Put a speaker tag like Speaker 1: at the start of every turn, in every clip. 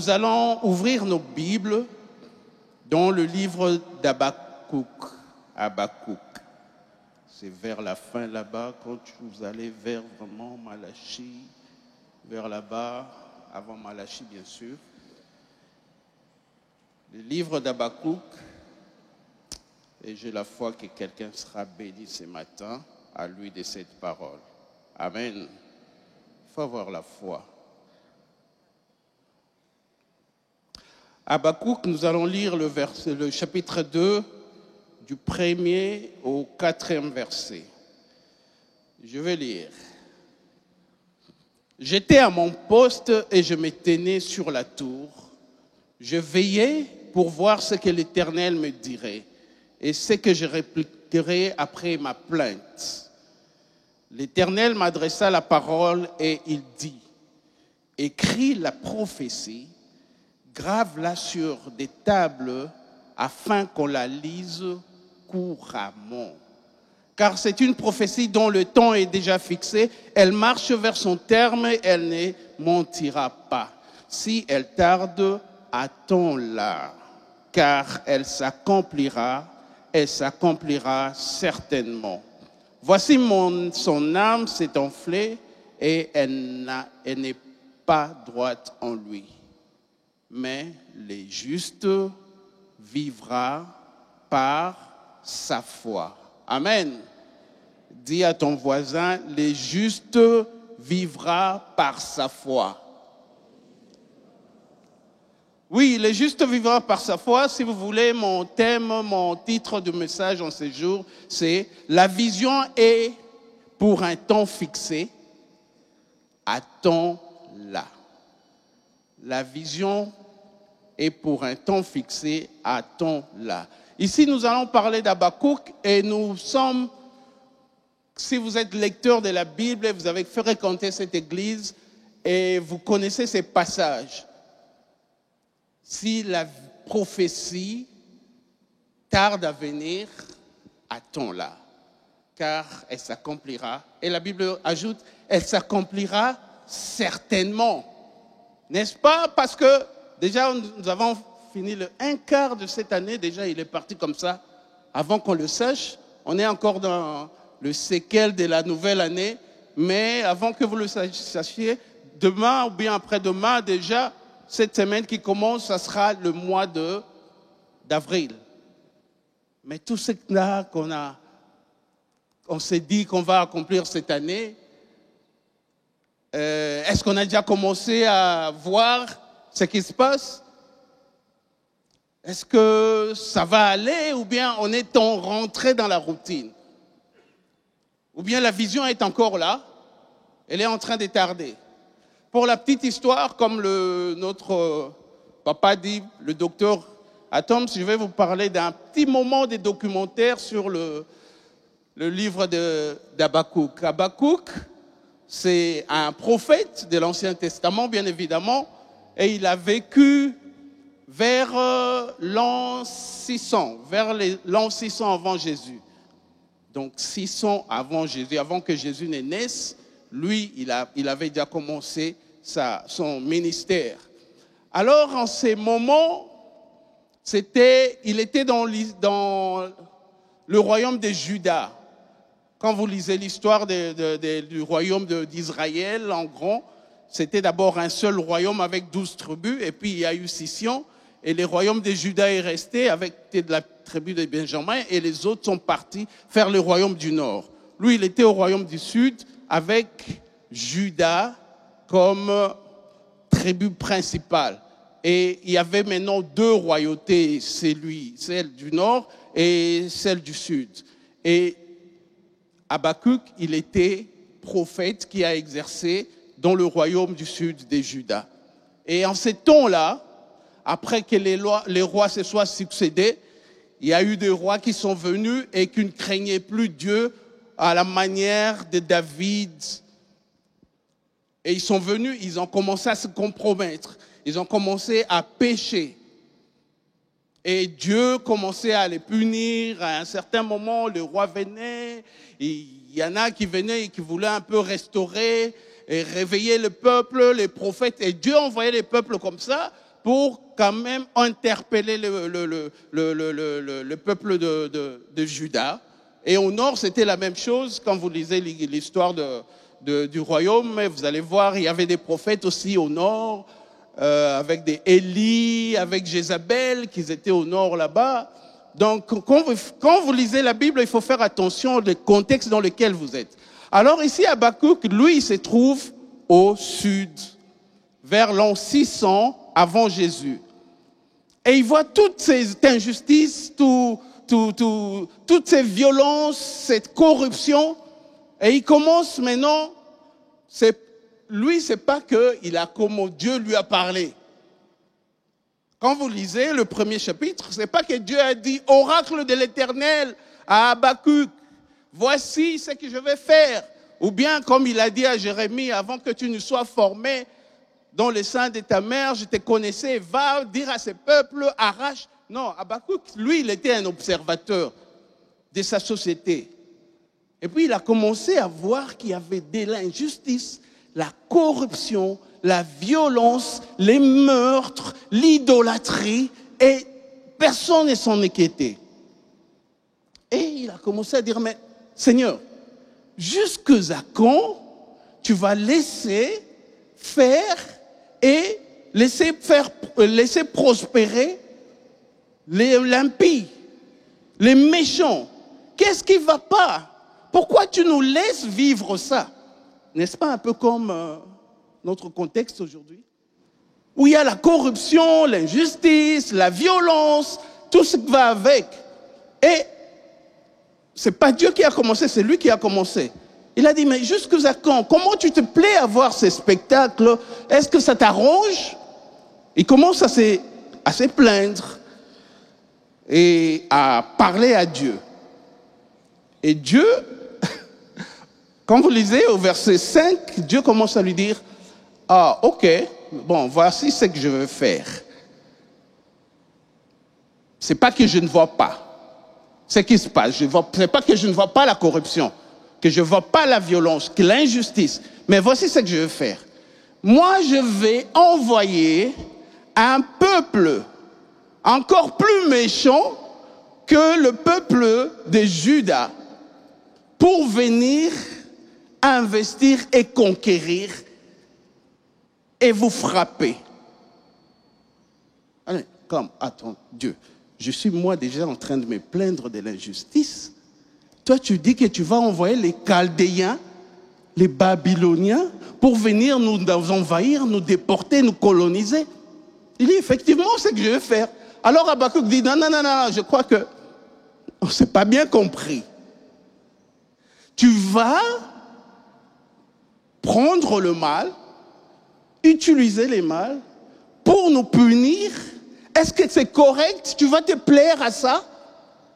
Speaker 1: Nous allons ouvrir nos Bibles dans le livre d'Habakkuk. Habakkuk. C'est vers la fin là-bas, quand vous allez vers vraiment Malachie, vers là-bas, avant Malachie bien sûr. Le livre d'Habakkuk, et j'ai la foi que quelqu'un sera béni ce matin à lui de cette parole. Amen. Il faut avoir la foi. Habakkuk, nous allons lire le chapitre 2, du 1er au 4e verset. Je vais lire. J'étais à mon poste et je me tenais sur la tour. Je veillais pour voir ce que l'Éternel me dirait et ce que je répliquerais après ma plainte. L'Éternel m'adressa la parole et il dit, écris la prophétie, grave-la sur des tables afin qu'on la lise couramment. Car c'est une prophétie dont le temps est déjà fixé. Elle marche vers son terme, elle ne mentira pas. Si elle tarde, attends-la, car elle s'accomplira certainement. Voici son âme s'est enflée et elle n'est pas droite en lui. Mais le juste vivra par sa foi. Amen. Dis à ton voisin, le juste vivra par sa foi. Oui, le juste vivra par sa foi. Si vous voulez, mon titre de message en ce jour, c'est « La vision est pour un temps fixé, attends-la ». La vision est pour un temps fixé, attends-la. Ici, nous allons parler d'Habakkuk et nous sommes, si vous êtes lecteur de la Bible, vous avez fréquenté cette église et vous connaissez ces passages. Si la prophétie tarde à venir, attends-la, car elle s'accomplira. Et la Bible ajoute, elle s'accomplira certainement. N'est-ce pas? Parce que déjà, nous avons fini le 1/4 de cette année. Déjà, il est parti comme ça. Avant qu'on le sache, on est encore dans le séquel de la nouvelle année. Mais avant que vous le sachiez, demain ou bien après-demain, déjà, cette semaine qui commence, ça sera le mois d'avril. Mais tout ce là on s'est dit qu'on va accomplir cette année, est-ce qu'on a déjà commencé à voir ce qui se passe? Est-ce que ça va aller ou bien on est rentré dans la routine? Ou bien la vision est encore là, elle est en train de tarder. Pour la petite histoire, comme notre papa dit, le docteur Atoms, je vais vous parler d'un petit moment de documentaire sur le livre d'Habakkuk. Habakkuk, c'est un prophète de l'Ancien Testament, bien évidemment, et il a vécu vers l'an 600, vers l'an 600 avant Jésus. Donc 600 avant Jésus, avant que Jésus ne naisse, lui, il avait déjà commencé son ministère. Alors, en ces moments, il était dans le royaume de Juda. Quand vous lisez l'histoire du royaume d'Israël, en grand, c'était d'abord un seul royaume avec 12 tribus, et puis il y a eu scission, et le royaume de Juda est resté avec la tribu de Benjamin, et les autres sont partis faire le royaume du nord. Lui, il était au royaume du sud, avec Juda comme tribu principale. Et il y avait maintenant 2 royautés, celle du nord et celle du sud. Et Habakkuk, il était prophète qui a exercé dans le royaume du sud de Juda. Et en ces temps-là, après que les rois se soient succédés, il y a eu des rois qui sont venus et qui ne craignaient plus Dieu à la manière de David. Et ils sont venus, ils ont commencé à se compromettre. Ils ont commencé à pécher. Et Dieu commençait à les punir. À un certain moment, le roi venait. Il y en a qui venaient et qui voulaient un peu restaurer et réveiller le peuple, les prophètes. Et Dieu envoyait les peuples comme ça pour quand même interpeller le peuple de Juda. Et au nord, c'était la même chose. Quand vous lisez l'histoire du royaume, vous allez voir, il y avait des prophètes aussi au nord, avec des Élie, avec Jézabel, qui étaient au nord là-bas. Donc, quand vous lisez la Bible, il faut faire attention au contexte dans lequel vous êtes. Alors ici, Habakkuk, lui, il se trouve au sud, vers l'an 600 avant Jésus. Et il voit toutes ces injustices, toutes ces violences, cette corruption. Et il commence maintenant, lui, c'est pas qu'il a comme Dieu lui a parlé. Quand vous lisez le premier chapitre, c'est pas que Dieu a dit, oracle de l'Éternel à Habakkuk, voici ce que je vais faire. Ou bien, comme il a dit à Jérémie, avant que tu ne sois formé dans le sein de ta mère, je te connaissais, va dire à ce peuple, arrache. Non, Habakkuk, lui, il était un observateur de sa société. Et puis, il a commencé à voir qu'il y avait de l'injustice, la corruption, la violence, les meurtres, l'idolâtrie, et personne ne s'en inquiétait. Et il a commencé à dire, mais Seigneur, jusqu'à quand tu vas laisser faire et laisser prospérer l'impie, les méchants? Qu'est-ce qui ne va pas? Pourquoi tu nous laisses vivre ça? N'est-ce pas un peu comme notre contexte aujourd'hui? Où il y a la corruption, l'injustice, la violence, tout ce qui va avec. Et ce n'est pas Dieu qui a commencé, c'est lui qui a commencé. Il a dit, mais jusqu'à quand? Comment tu te plais à voir ces spectacles? Est-ce que ça t'arrange? Il commence à se plaindre et à parler à Dieu. Et Dieu, quand vous lisez au verset 5, Dieu commence à lui dire, ah, ok, bon, voici ce que je veux faire. C'est pas que je ne vois pas ce qui se passe. C'est pas que je ne vois pas la corruption, que je ne vois pas la violence, que l'injustice. Mais voici ce que je veux faire. Moi, je vais envoyer un peuple encore plus méchant que le peuple de Juda pour venir investir et conquérir et vous frapper. Allez, comme, attends, Dieu, je suis moi déjà en train de me plaindre de l'injustice. Toi, tu dis que tu vas envoyer les Chaldéens, les Babyloniens, pour venir nous envahir, nous déporter, nous coloniser. Il dit, effectivement, c'est ce que je vais faire. Alors Habakkuk dit, non, je crois que on ne s'est pas bien compris. Tu vas prendre le mal, utiliser les mal pour nous punir. Est-ce que c'est correct? Tu vas te plaire à ça?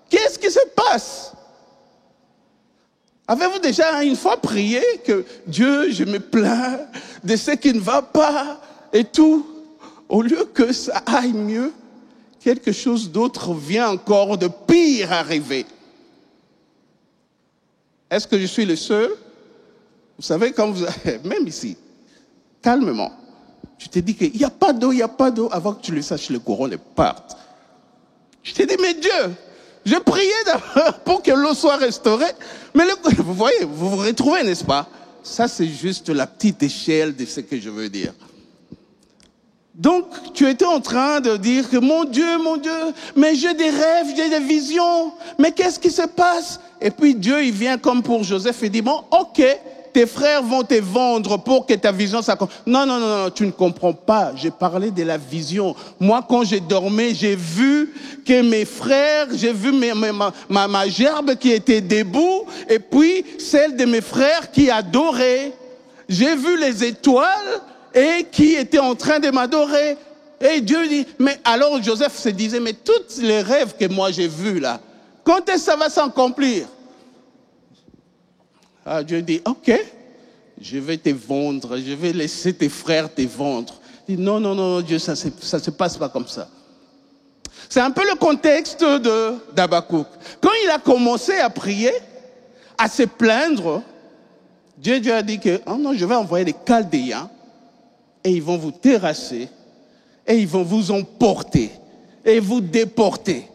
Speaker 1: Qu'est-ce qui se passe? Avez-vous déjà une fois prié que Dieu, je me plains de ce qui ne va pas et tout? Au lieu que ça aille mieux, quelque chose d'autre vient encore de pire arriver. Est-ce que je suis le seul? Vous savez, quand même ici, calmement, tu te dis qu'il n'y a pas d'eau, avant que tu le saches, le courant parte. Je te dis, mais Dieu, je priais d'abord pour que l'eau soit restaurée, mais vous voyez, vous vous retrouvez, n'est-ce pas? Ça, c'est juste la petite échelle de ce que je veux dire. Donc, tu étais en train de dire que mon Dieu, mais j'ai des rêves, j'ai des visions, mais qu'est-ce qui se passe? Et puis Dieu, il vient comme pour Joseph et dit, bon, ok, tes frères vont te vendre pour que ta vision s'accomplisse. Non, tu ne comprends pas. J'ai parlé de la vision. Moi, quand j'ai dormi, j'ai vu que mes frères, j'ai vu ma gerbe qui était debout, et puis celle de mes frères qui adoraient. J'ai vu les étoiles et qui étaient en train de m'adorer. Et Dieu dit, mais alors Joseph se disait, mais tous les rêves que moi j'ai vus là, quand est-ce que ça va s'accomplir? Ah, Dieu dit, ok, je vais te vendre, je vais laisser tes frères te vendre. Il dit, non, Dieu, ça se passe pas comme ça. C'est un peu le contexte d'Habakkuk. Quand il a commencé à prier, à se plaindre, Dieu a dit que, oh non, je vais envoyer les Chaldéens et ils vont vous terrasser et ils vont vous emporter et vous déporter.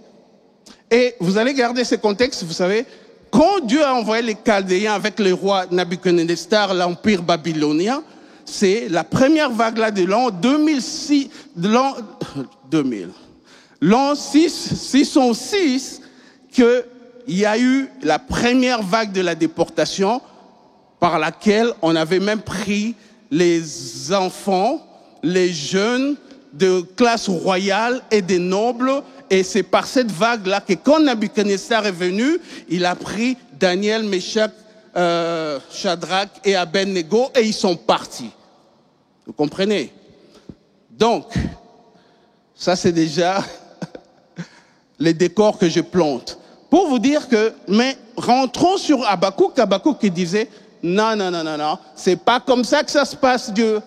Speaker 1: Et vous allez garder ce contexte, vous savez, quand Dieu a envoyé les Chaldéens avec le roi Nabuchodonosor, l'empire babylonien, c'est la première vague là de l'an 2006, l'an 606, qu'il y a eu la première vague de la déportation par laquelle on avait même pris les enfants, les jeunes de classe royale et des nobles. Et c'est par cette vague-là que quand Nabuchodonosor est venu, il a pris Daniel, Meshach, Shadrach et Abednego et ils sont partis. Vous comprenez? Donc, ça c'est déjà les décors que je plante. Pour vous dire que, mais rentrons sur Habakkuk. Habakkuk qui disait, non, c'est pas comme ça que ça se passe, Dieu.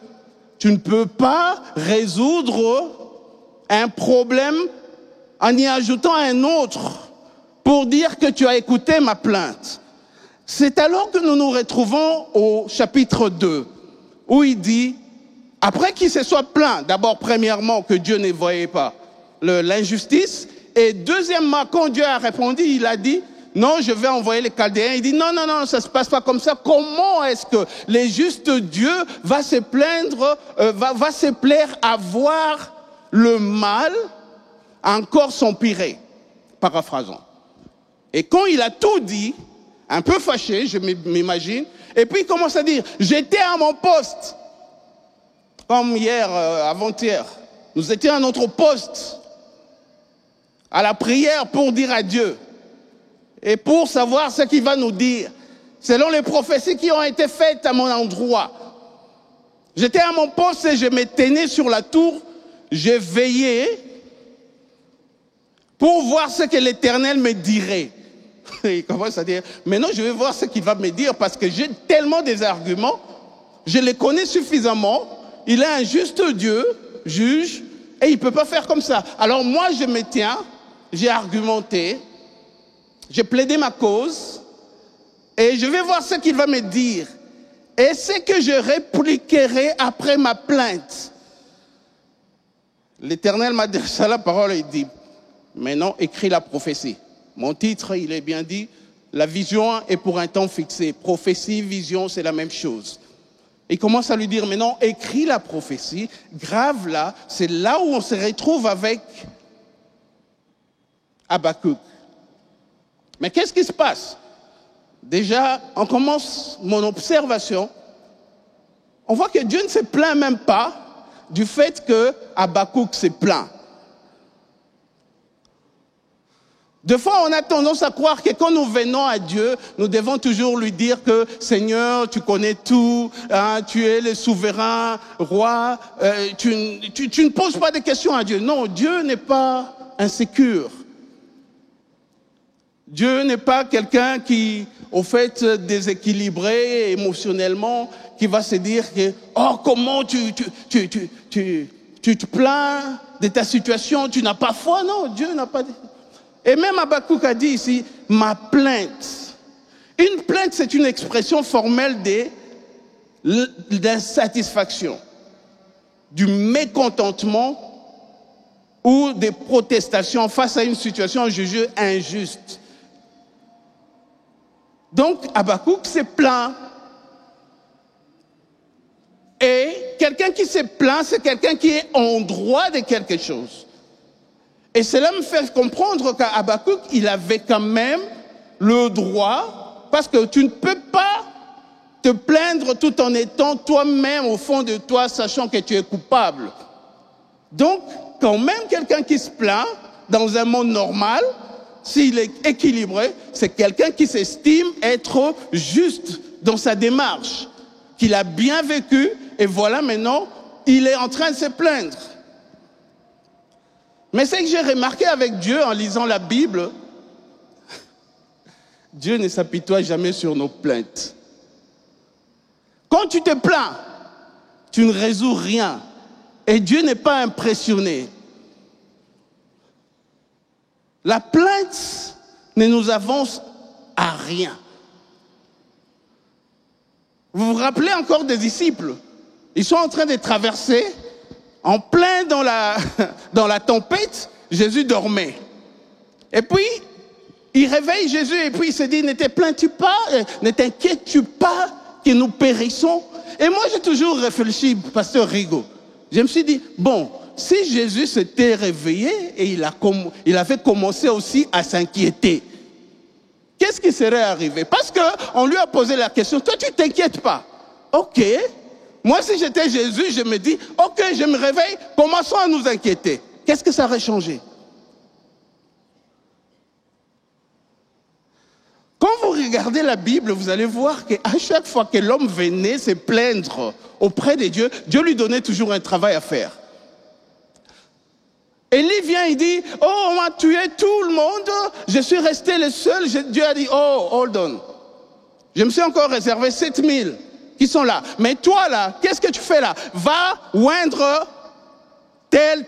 Speaker 1: Tu ne peux pas résoudre un problème en y ajoutant un autre pour dire que tu as écouté ma plainte. C'est alors que nous nous retrouvons au chapitre 2, où il dit, après qu'il se soit plaint, d'abord premièrement que Dieu ne voyait pas l'injustice, et deuxièmement, quand Dieu a répondu, il a dit, non, je vais envoyer les Chaldéens. Il dit, non, ça ne se passe pas comme ça. Comment est-ce que le juste Dieu va se plaindre, va se plaire à voir le mal encore s'empirer? Paraphrasons. Et quand il a tout dit, un peu fâché, je m'imagine, et puis il commence à dire, j'étais à mon poste. Comme hier, avant-hier, nous étions à notre poste, à la prière pour dire à Dieu, et pour savoir ce qu'il va nous dire, selon les prophéties qui ont été faites à mon endroit. J'étais à mon poste et je me tenais sur la tour, j'ai veillé pour voir ce que l'Éternel me dirait. Il commence à dire, maintenant je vais voir ce qu'il va me dire parce que j'ai tellement des arguments, je les connais suffisamment, il est un juste Dieu, juge, et il ne peut pas faire comme ça. Alors moi je me tiens, j'ai argumenté, j'ai plaidé ma cause, et je vais voir ce qu'il va me dire. Et ce que je répliquerai après ma plainte. L'Éternel m'a adressé la parole et il dit, maintenant écris la prophétie. Mon titre, il est bien dit, la vision est pour un temps fixé. Prophétie, vision, c'est la même chose. Il commence à lui dire, maintenant écris la prophétie, grave-la, c'est là où on se retrouve avec Habakkuk. Mais qu'est-ce qui se passe? Déjà, on commence mon observation. On voit que Dieu ne se plaint même pas du fait que Habakkuk se plaint. Des fois, on a tendance à croire que quand nous venons à Dieu, nous devons toujours lui dire que Seigneur, tu connais tout, hein, tu es le souverain roi, tu ne poses pas de questions à Dieu. Non, Dieu n'est pas insécure. Dieu n'est pas quelqu'un qui, au fait, déséquilibré émotionnellement, qui va se dire que, oh, comment tu te plains de ta situation, tu n'as pas foi. Non, Dieu n'a pas... Et même Habakkuk a dit ici, ma plainte. Une plainte, c'est une expression formelle d'insatisfaction, du mécontentement ou des protestations face à une situation jugée injuste. Donc, Habakkuk se plaint. Et quelqu'un qui se plaint, c'est quelqu'un qui est en droit de quelque chose. Et cela me fait comprendre qu'Habakkuk, il avait quand même le droit, parce que tu ne peux pas te plaindre tout en étant toi-même au fond de toi, sachant que tu es coupable. Donc, quand même quelqu'un qui se plaint dans un monde normal, s'il est équilibré, c'est quelqu'un qui s'estime être juste dans sa démarche, qu'il a bien vécu, et voilà maintenant, il est en train de se plaindre. Mais ce que j'ai remarqué avec Dieu en lisant la Bible, Dieu ne s'apitoie jamais sur nos plaintes. Quand tu te plains, tu ne résous rien. Et Dieu n'est pas impressionné. La plainte ne nous avance à rien. Vous vous rappelez encore des disciples? Ils sont en train de traverser En plein dans la tempête, Jésus dormait. Et puis, il réveille Jésus et puis il se dit, ne t'inquiètes-tu pas que nous périssons? Et moi, j'ai toujours réfléchi, pasteur Rigaud. Je me suis dit, bon, si Jésus s'était réveillé et il avait commencé aussi à s'inquiéter, qu'est-ce qui serait arrivé? Parce qu'on lui a posé la question, toi, tu ne t'inquiètes pas. Ok. Moi, si j'étais Jésus, je me dis, ok, je me réveille, commençons à nous inquiéter. Qu'est-ce que ça aurait changé? Quand vous regardez la Bible, vous allez voir qu'à chaque fois que l'homme venait se plaindre auprès de Dieu, Dieu lui donnait toujours un travail à faire. Élie vient, il dit, oh, on m'a tué tout le monde, je suis resté le seul. Dieu a dit, oh, hold on. Je me suis encore réservé 7000 qui sont là. Mais toi, là, qu'est-ce que tu fais là? Va oindre tel.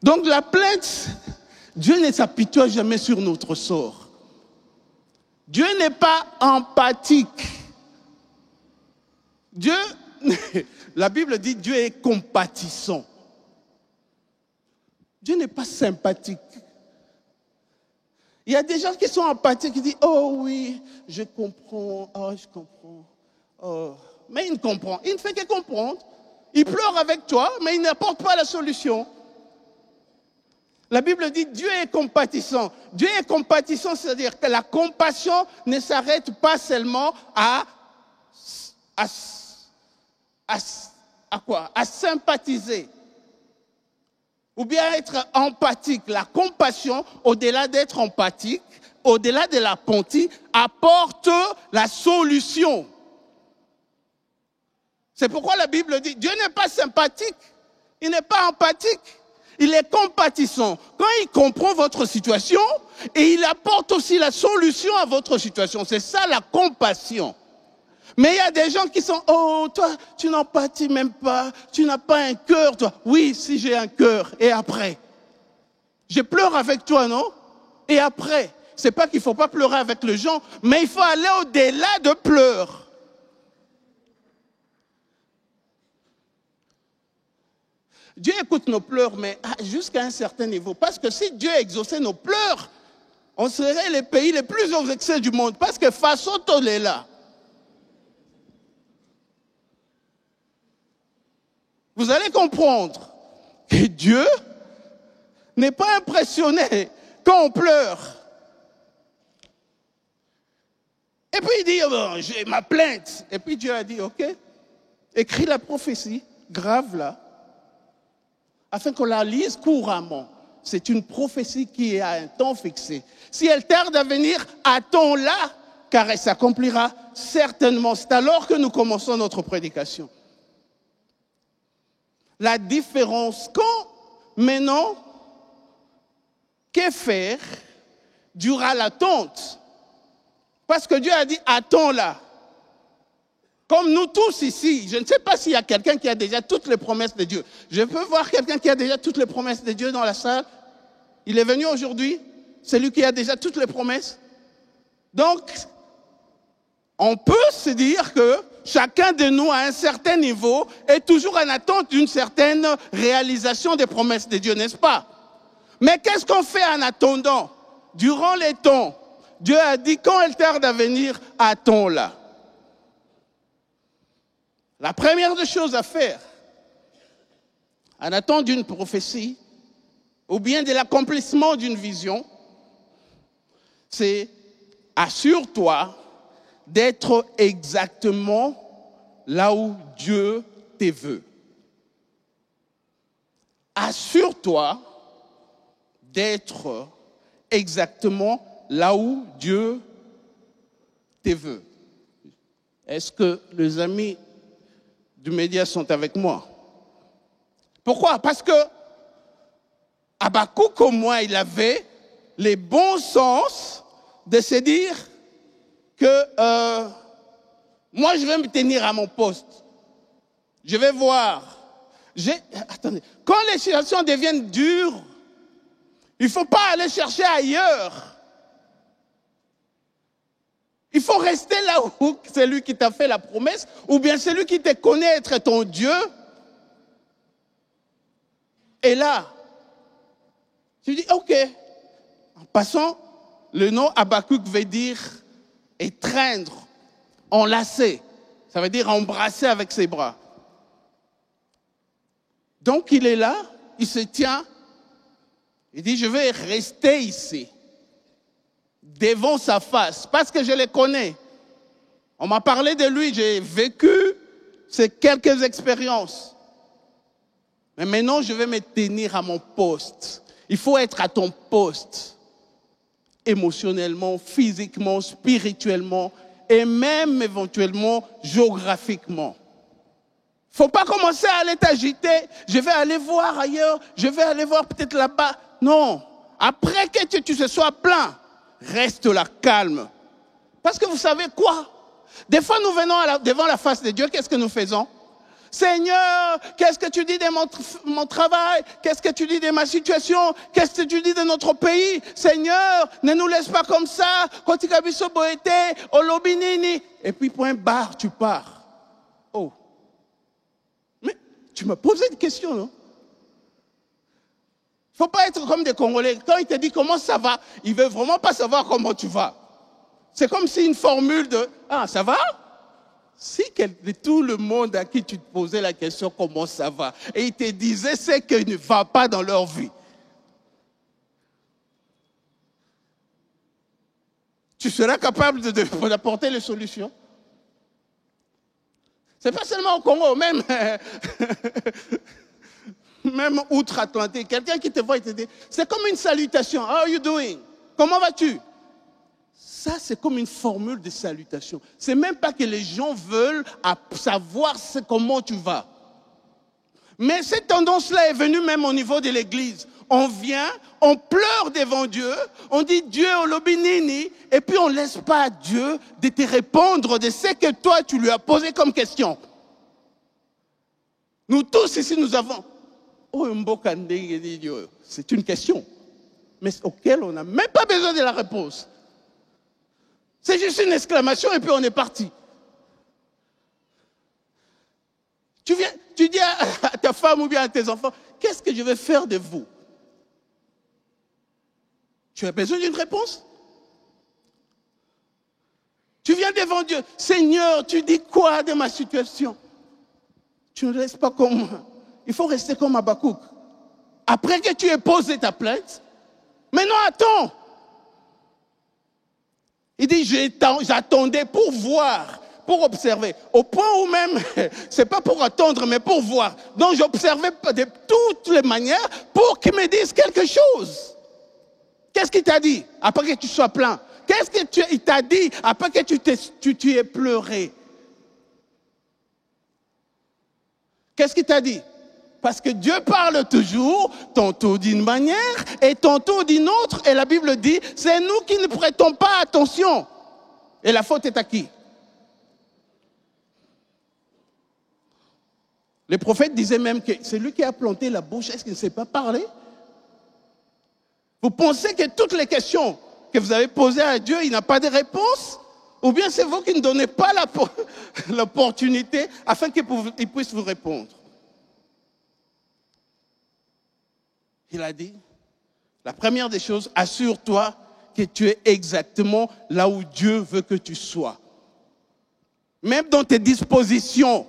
Speaker 1: Donc la plainte, Dieu ne s'apitoie jamais sur notre sort. Dieu n'est pas empathique. Dieu, la Bible dit, Dieu est compatissant. Dieu n'est pas sympathique. Il y a des gens qui sont empathiques, qui disent, oh oui, je comprends, oh je comprends. Oh. Mais il ne comprend, il ne fait que comprendre. Il pleure avec toi, mais il n'apporte pas la solution. La Bible dit, Dieu est compatissant. Dieu est compatissant, c'est-à-dire que la compassion ne s'arrête pas seulement à quoi? À sympathiser. Ou bien être empathique. La compassion, au-delà d'être empathique, au-delà de la bonté, apporte la solution. C'est pourquoi la Bible dit, Dieu n'est pas sympathique, il n'est pas empathique, il est compatissant. Quand il comprend votre situation, et il apporte aussi la solution à votre situation. C'est ça la compassion. Mais il y a des gens qui sont, oh, toi, tu n'empathies même pas, tu n'as pas un cœur, toi. Oui, si j'ai un cœur, et après? Je pleure avec toi, non? Et après? C'est pas qu'il ne faut pas pleurer avec les gens, mais il faut aller au-delà de pleurs. Dieu écoute nos pleurs, mais jusqu'à un certain niveau. Parce que si Dieu exauçait nos pleurs, on serait les pays les plus exaucés du monde. Parce que façon est là. Vous allez comprendre que Dieu n'est pas impressionné quand on pleure. Et puis il dit, oh bon, j'ai ma plainte. Et puis Dieu a dit, ok, écris la prophétie, grave là, afin qu'on la lise couramment. C'est une prophétie qui est à un temps fixé. Si elle tarde à venir, attends-la, car elle s'accomplira certainement. C'est alors que nous commençons notre prédication. La différence, quand, maintenant, que faire durant l'attente? Parce que Dieu a dit, attends-la. Comme nous tous ici, je ne sais pas s'il y a quelqu'un qui a déjà toutes les promesses de Dieu. Je peux voir quelqu'un qui a déjà toutes les promesses de Dieu dans la salle. Il est venu aujourd'hui, celui qui a déjà toutes les promesses. Donc, on peut se dire que chacun de nous, à un certain niveau, est toujours en attente d'une certaine réalisation des promesses de Dieu, n'est-ce pas? Mais qu'est-ce qu'on fait en attendant? Durant les temps, Dieu a dit, quand elle tarde à venir, attends-la. La première des choses à faire, en attendant d'une prophétie, ou bien de l'accomplissement d'une vision, c'est assure-toi d'être exactement là où Dieu te veut. Assure-toi d'être exactement là où Dieu te veut. Est-ce que les amis du média sont avec moi? Pourquoi? Parce que Habakkuk, comme moi, il avait les bons sens de se dire que moi, je vais me tenir à mon poste. Je vais voir. Attendez, quand les situations deviennent dures, il ne faut pas aller chercher ailleurs. Il faut rester là où c'est lui qui t'a fait la promesse, ou bien c'est lui qui te connaît être ton Dieu. Et là, tu dis, ok. En passant, le nom Habakkuk veut dire étreindre, enlacer. Ça veut dire embrasser avec ses bras. Donc il est là, il se tient, il dit, je vais rester ici, devant sa face, parce que je le connais. On m'a parlé de lui, j'ai vécu ces quelques expériences. Mais maintenant, je vais me tenir à mon poste. Il faut être à ton poste, émotionnellement, physiquement, spirituellement, et même éventuellement géographiquement. Il ne faut pas commencer à aller t'agiter. Je vais aller voir ailleurs, je vais aller voir peut-être là-bas. Non. Après que tu te sois plein, reste là calme. Parce que vous savez quoi? Des fois, nous venons devant la face de Dieu, qu'est-ce que nous faisons? Seigneur, qu'est-ce que tu dis de mon travail? Qu'est-ce que tu dis de ma situation? Qu'est-ce que tu dis de notre pays? Seigneur, ne nous laisse pas comme ça. Et puis, point barre, tu pars. Oh. Mais tu me posais une question, non? Il ne faut pas être comme des Congolais. Quand il te dit comment ça va, il ne veut vraiment pas savoir comment tu vas. C'est comme si une formule de « Ah, ça va ?» Si tout le monde à qui tu te posais la question « Comment ça va ?» et il te disait ce qui ne va pas dans leur vie, tu seras capable d'apporter les solutions. Ce n'est pas seulement au Congo, même outre-Atlantique. Quelqu'un qui te voit et te dit, c'est comme une salutation. How are you doing? Comment vas-tu? Ça, c'est comme une formule de salutation. C'est même pas que les gens veulent savoir comment tu vas. Mais cette tendance-là est venue même au niveau de l'Église. On vient, on pleure devant Dieu, on dit Dieu au lobinini, et puis on ne laisse pas Dieu de te répondre de ce que toi tu lui as posé comme question. Nous tous ici, nous avons... C'est une question, mais auquel on n'a même pas besoin de la réponse. C'est juste une exclamation et puis on est parti. Tu dis à ta femme ou bien à tes enfants, qu'est-ce que je vais faire de vous? Tu as besoin d'une réponse? Tu viens devant Dieu, Seigneur, tu dis quoi de ma situation? Tu ne restes pas comme moi. Il faut rester comme Habakkuk. Après que tu aies posé ta plainte, maintenant attends. Il dit, j'attendais pour voir, pour observer. Au point où même, c'est pas pour attendre, mais pour voir. Donc j'observais de toutes les manières pour qu'il me dise quelque chose. Qu'est-ce qu'il t'a dit après que tu sois plein? Qu'est-ce qu'il t'a dit après que tu aies pleuré? Qu'est-ce qu'il t'a dit? Parce que Dieu parle toujours, tantôt d'une manière et tantôt d'une autre. Et la Bible dit, c'est nous qui ne prêtons pas attention. Et la faute est à qui? Les prophètes disaient même que c'est lui qui a planté la bouche. Est-ce qu'il ne sait pas parler? Vous pensez que toutes les questions que vous avez posées à Dieu, il n'a pas de réponse? Ou bien c'est vous qui ne donnez pas l'opportunité afin qu'il puisse vous répondre? Il a dit, la première des choses, assure-toi que tu es exactement là où Dieu veut que tu sois. Même dans tes dispositions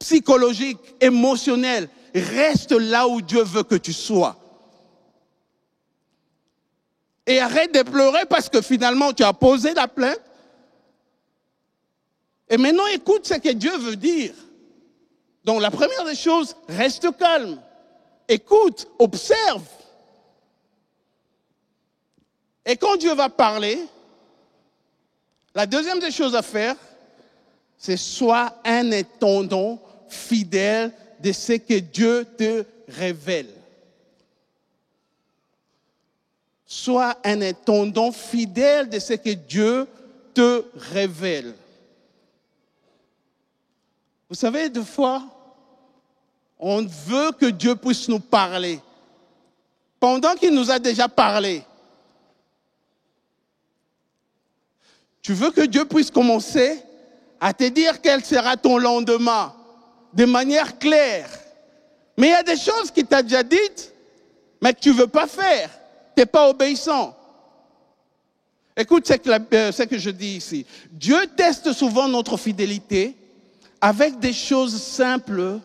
Speaker 1: psychologiques, émotionnelles, reste là où Dieu veut que tu sois. Et arrête de pleurer parce que finalement tu as posé la plainte. Et maintenant écoute ce que Dieu veut dire. Donc la première des choses, reste calme. Écoute, observe. Et quand Dieu va parler, la deuxième des choses à faire, c'est sois un intendant fidèle de ce que Dieu te révèle. Sois un intendant fidèle de ce que Dieu te révèle. Vous savez, des fois, on veut que Dieu puisse nous parler. Pendant qu'il nous a déjà parlé. Tu veux que Dieu puisse commencer à te dire quel sera ton lendemain de manière claire. Mais il y a des choses qu'il t'a déjà dites, mais que tu ne veux pas faire. Tu n'es pas obéissant. Écoute ce que je dis ici. Dieu teste souvent notre fidélité avec des choses simples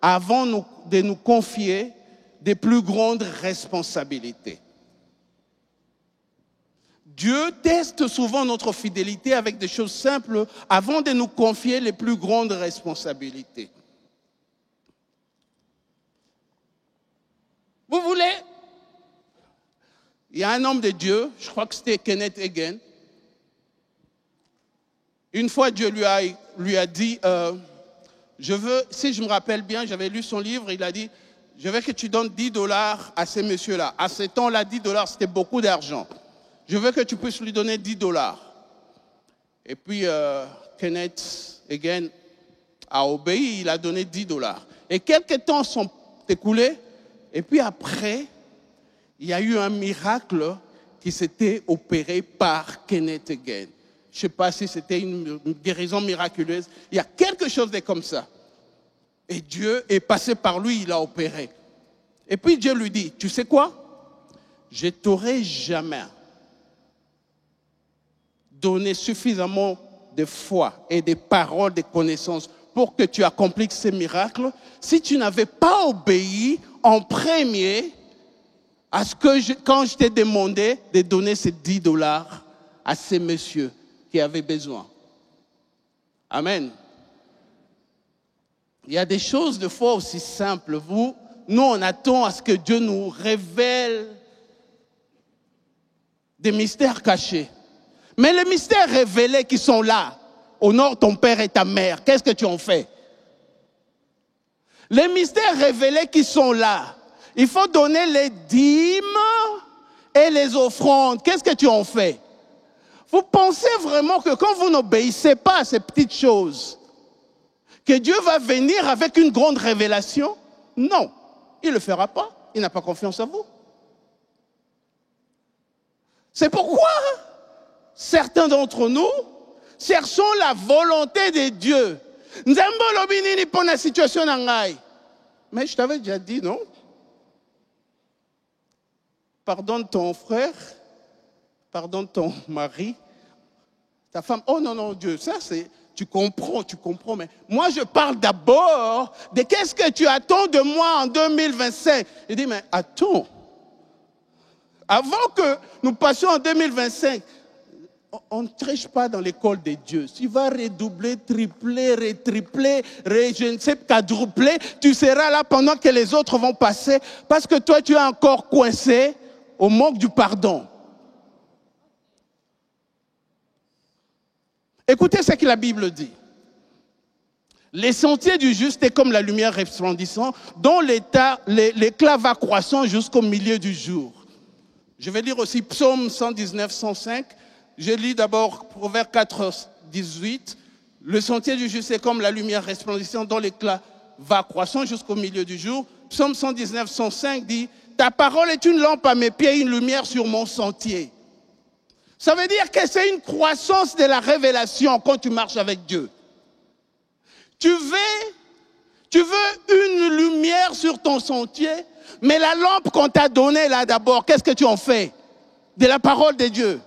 Speaker 1: avant de nous confier des plus grandes responsabilités. Dieu teste souvent notre fidélité avec des choses simples avant de nous confier les plus grandes responsabilités. Vous voulez? Il y a un homme de Dieu, je crois que c'était Kenneth Hagin. Une fois, Dieu lui a dit, je veux, si je me rappelle bien, j'avais lu son livre, il a dit, je veux que tu donnes $10 à ces messieurs-là. À ce temps-là, $10, c'était beaucoup d'argent. Je veux que tu puisses lui donner $10. Et puis, Kenneth Hagin a obéi, il a donné $10. Et quelques temps sont écoulés, et puis après, il y a eu un miracle qui s'était opéré par Kenneth Hagin. Je ne sais pas si c'était une guérison miraculeuse. Il y a quelque chose de comme ça. Et Dieu est passé par lui, il a opéré. Et puis Dieu lui dit, tu sais quoi? Je ne t'aurai jamais donné suffisamment de foi et de paroles, de connaissances pour que tu accomplisses ces miracles si tu n'avais pas obéi en premier à ce que quand je t'ai demandé de donner ces $10 à ces messieurs qui avaient besoin. Amen. Il y a des choses de foi aussi simples. Nous, on attend à ce que Dieu nous révèle des mystères cachés. Mais les mystères révélés qui sont là, honore ton père et ta mère, qu'est-ce que tu en fais? Les mystères révélés qui sont là, il faut donner les dîmes et les offrandes. Qu'est-ce que tu en fais? Vous pensez vraiment que quand vous n'obéissez pas à ces petites choses, que Dieu va venir avec une grande révélation? Non, il ne le fera pas. Il n'a pas confiance en vous. C'est pourquoi certains d'entre nous cherchons la volonté de Dieu. Mais je t'avais déjà dit, non? Pardonne ton frère, pardonne ton mari, ta femme. Oh non, non, Dieu, ça c'est... Tu comprends, mais moi je parle d'abord de qu'est-ce que tu attends de moi en 2025. Il dit, mais attends, avant que nous passions en 2025, on ne triche pas dans l'école de Dieu. Tu vas redoubler, tripler, retripler, je ne sais, quadrupler. Tu seras là pendant que les autres vont passer parce que toi tu es encore coincé au manque du pardon. Écoutez ce que la Bible dit. Les sentiers du juste est comme la lumière resplendissante dont l'éclat va croissant jusqu'au milieu du jour. Je vais lire aussi Psaume 119, 105. Je lis d'abord Proverbe 4, 18. Le sentier du juste est comme la lumière resplendissante dont l'éclat va croissant jusqu'au milieu du jour. Psaume 119, 105 dit, ta parole est une lampe à mes pieds, une lumière sur mon sentier. Ça veut dire que c'est une croissance de la révélation quand tu marches avec Dieu. Tu veux une lumière sur ton sentier, mais la lampe qu'on t'a donnée là d'abord, qu'est-ce que tu en fais? De la parole de Dieu.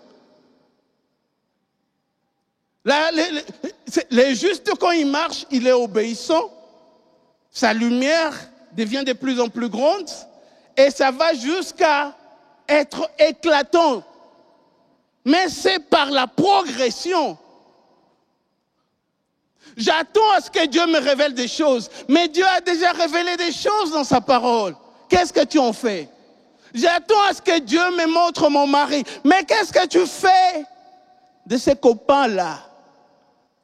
Speaker 1: Les justes, quand il marche, il est obéissant. Sa lumière devient de plus en plus grande et ça va jusqu'à être éclatant. Mais c'est par la progression. J'attends à ce que Dieu me révèle des choses. Mais Dieu a déjà révélé des choses dans sa parole. Qu'est-ce que tu en fais? J'attends à ce que Dieu me montre mon mari. Mais qu'est-ce que tu fais de ces copains-là?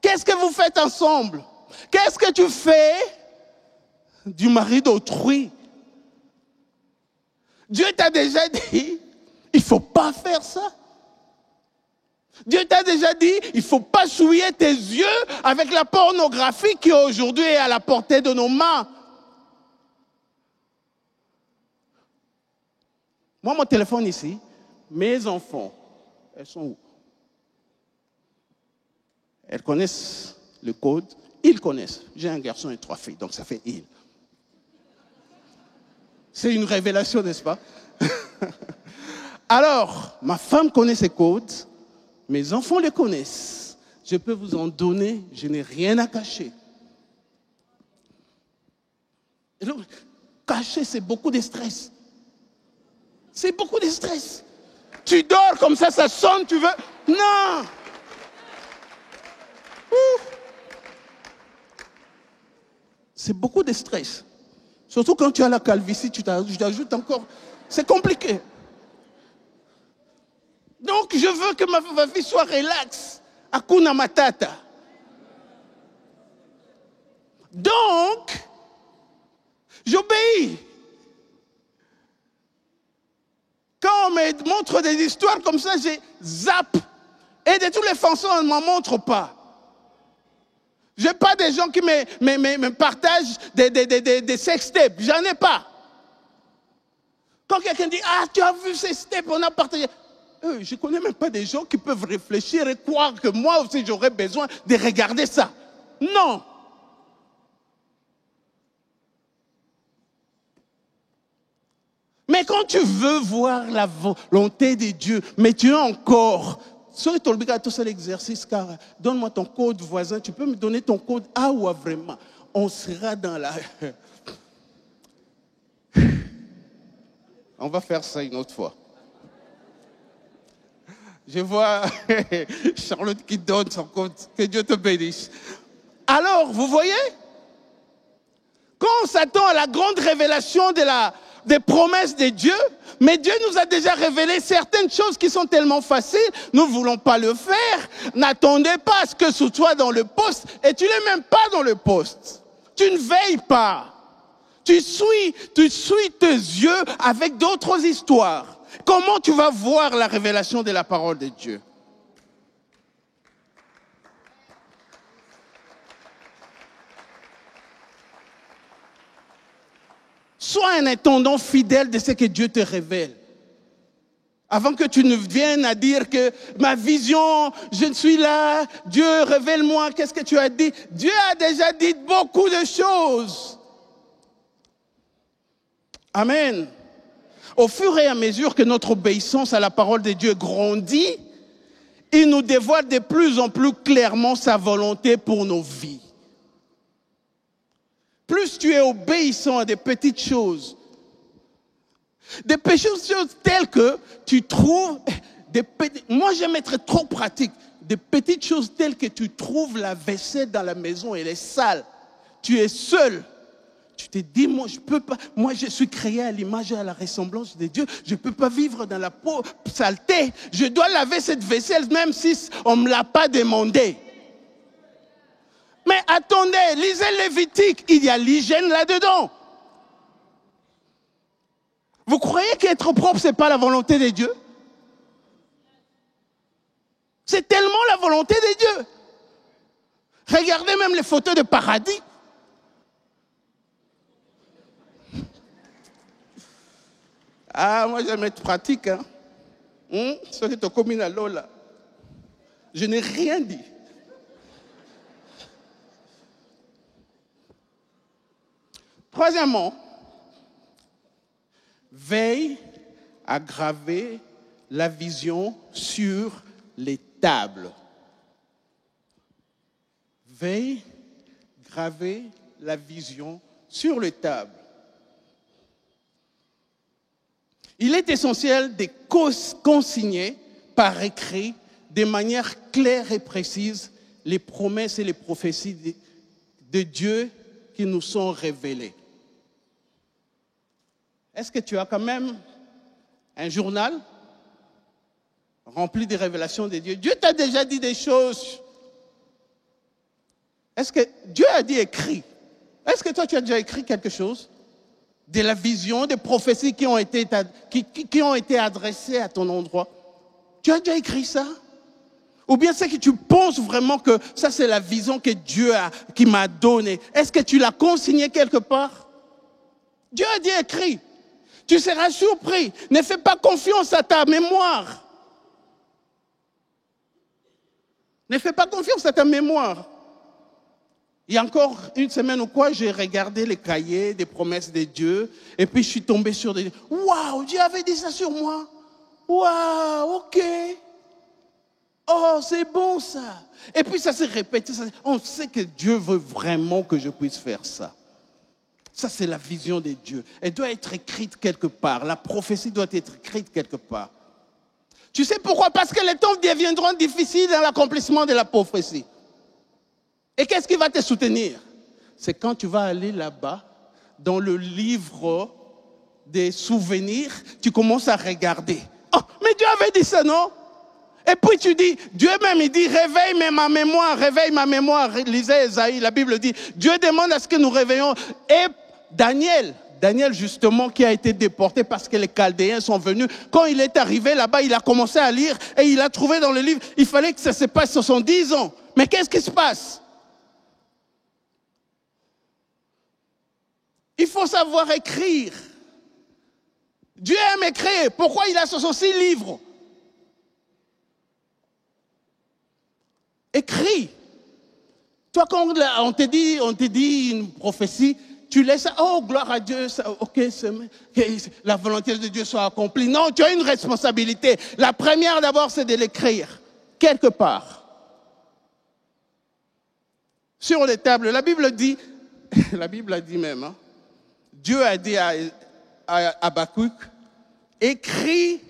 Speaker 1: Qu'est-ce que vous faites ensemble? Qu'est-ce que tu fais du mari d'autrui? Dieu t'a déjà dit, il ne faut pas faire ça. Dieu t'a déjà dit, il ne faut pas souiller tes yeux avec la pornographie qui aujourd'hui est à la portée de nos mains. Moi, mon téléphone ici, mes enfants, elles sont où? Elles connaissent le code, ils connaissent. J'ai un garçon et 3 filles, donc ça fait il. C'est une révélation, n'est-ce pas? Alors, ma femme connaît ces codes, mes enfants les connaissent. Je peux vous en donner, je n'ai rien à cacher. Et donc, cacher, c'est beaucoup de stress. C'est beaucoup de stress. Tu dors comme ça sonne, tu veux... Non! C'est beaucoup de stress. Surtout quand tu as la calvitie, tu t'ajoutes encore. C'est compliqué. Donc, je veux que ma fille soit relaxe. Hakuna Matata. Donc, j'obéis. Quand on me montre des histoires comme ça, je zappe. Et de toutes les façons, on ne m'en montre pas. Je n'ai pas des gens qui me partagent des sextapes. J'en ai pas. Quand quelqu'un dit, ah, tu as vu ces steps, on a partagé. Je ne connais même pas des gens qui peuvent réfléchir et croire que moi aussi j'aurais besoin de regarder ça. Non. Mais quand tu veux voir la volonté de Dieu, mais tu es encore... Sois obligatoire à l'exercice, car donne-moi ton code voisin. Tu peux me donner ton code A ou A vraiment. On sera dans la... On va faire ça une autre fois. Je vois Charlotte qui donne son code. Que Dieu te bénisse. Alors, vous voyez, quand on s'attend à la grande révélation des promesses de Dieu, mais Dieu nous a déjà révélé certaines choses qui sont tellement faciles, nous ne voulons pas le faire. N'attendez pas à ce que ce soit dans le poste, et tu n'es même pas dans le poste. Tu ne veilles pas. Tu suis tes yeux avec d'autres histoires. Comment tu vas voir la révélation de la parole de Dieu? Sois un intendant fidèle de ce que Dieu te révèle. Avant que tu ne viennes à dire que ma vision, je suis là, Dieu révèle-moi, qu'est-ce que tu as dit? Dieu a déjà dit beaucoup de choses. Amen. Au fur et à mesure que notre obéissance à la parole de Dieu grandit, il nous dévoile de plus en plus clairement sa volonté pour nos vies. Plus tu es obéissant à des petites choses telles que tu trouves, moi j'aime être trop pratique, des petites choses telles que tu trouves la vaisselle dans la maison, elle est sale, tu es seul. Tu te dis, moi je peux pas, moi je suis créé à l'image et à la ressemblance de Dieu, je ne peux pas vivre dans la peau saleté, je dois laver cette vaisselle même si on ne me l'a pas demandé. Mais attendez, lisez Lévitique, il y a l'hygiène là-dedans. Vous croyez qu'être propre, ce n'est pas la volonté de Dieu? C'est tellement la volonté de Dieu. Regardez même les photos de paradis. Ah, moi j'aime être pratique. Hein? Ce qui est commun à Lola. Je n'ai rien dit. Troisièmement, veille à graver la vision sur les tables. Veille à graver la vision sur les tables. Il est essentiel de consigner par écrit de manière claire et précise les promesses et les prophéties de Dieu qui nous sont révélées. Est-ce que tu as quand même un journal rempli de révélations de Dieu? Dieu t'a déjà dit des choses. Est-ce que Dieu a dit écrit? Est-ce que toi tu as déjà écrit quelque chose? De la vision, des prophéties qui ont été adressées à ton endroit. Tu as déjà écrit ça? Ou bien c'est que tu penses vraiment que ça c'est la vision que Dieu qui m'a donnée. Est-ce que tu l'as consignée quelque part? Dieu a dit écrit. Tu seras surpris. Ne fais pas confiance à ta mémoire. Ne fais pas confiance à ta mémoire. Il y a encore une semaine ou quoi, j'ai regardé les cahiers des promesses de Dieu et puis je suis tombé sur des... Waouh, Dieu avait dit ça sur moi. Waouh, ok. Oh, c'est bon ça. Et puis ça s'est répété. On sait que Dieu veut vraiment que je puisse faire ça. Ça, c'est la vision de Dieu. Elle doit être écrite quelque part. La prophétie doit être écrite quelque part. Tu sais pourquoi? Parce que les temps deviendront difficiles dans l'accomplissement de la prophétie. Et qu'est-ce qui va te soutenir? C'est quand tu vas aller là-bas, dans le livre des souvenirs, tu commences à regarder. Oh, mais Dieu avait dit ça, non? Et puis tu dis, Dieu même, il dit, réveille ma mémoire, réveille ma mémoire. Lisez Esaïe, la Bible dit, Dieu demande à ce que nous réveillons. Et Daniel justement, qui a été déporté parce que les Chaldéens sont venus, quand il est arrivé là-bas, il a commencé à lire et il a trouvé dans le livre, il fallait que ça se passe 70 ans. Mais qu'est-ce qui se passe? Il faut savoir écrire. Dieu aime écrire. Pourquoi il a 66 livres? Écris. Toi, quand on te dit une prophétie, tu laisses, oh, gloire à Dieu, ça, ok, que la volonté de Dieu soit accomplie. Non, tu as une responsabilité. La première, d'abord, c'est de l'écrire, quelque part. Sur les tables, la Bible dit, la Bible a dit même, hein, Dieu a dit à Habakkuk, écris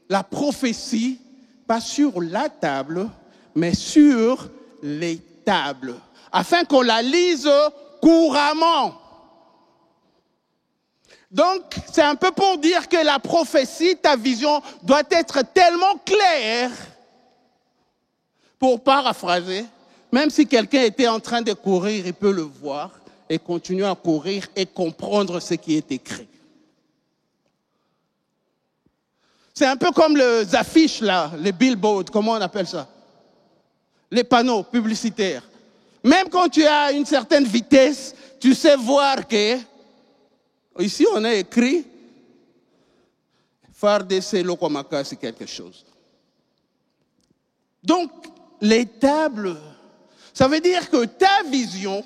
Speaker 1: la prophétie, pas sur la table, mais sur les tables, afin qu'on la lise couramment. Donc, c'est un peu pour dire que la prophétie, ta vision, doit être tellement claire, pour paraphraser, même si quelqu'un était en train de courir, il peut le voir et continuer à courir et comprendre ce qui est écrit. C'est un peu comme les affiches, là, les billboards, comment on appelle ça? Les panneaux publicitaires. Même quand tu as une certaine vitesse, tu sais voir que, ici on a écrit, Fardes Lokomaka, c'est quelque chose. Donc, les tables, ça veut dire que ta vision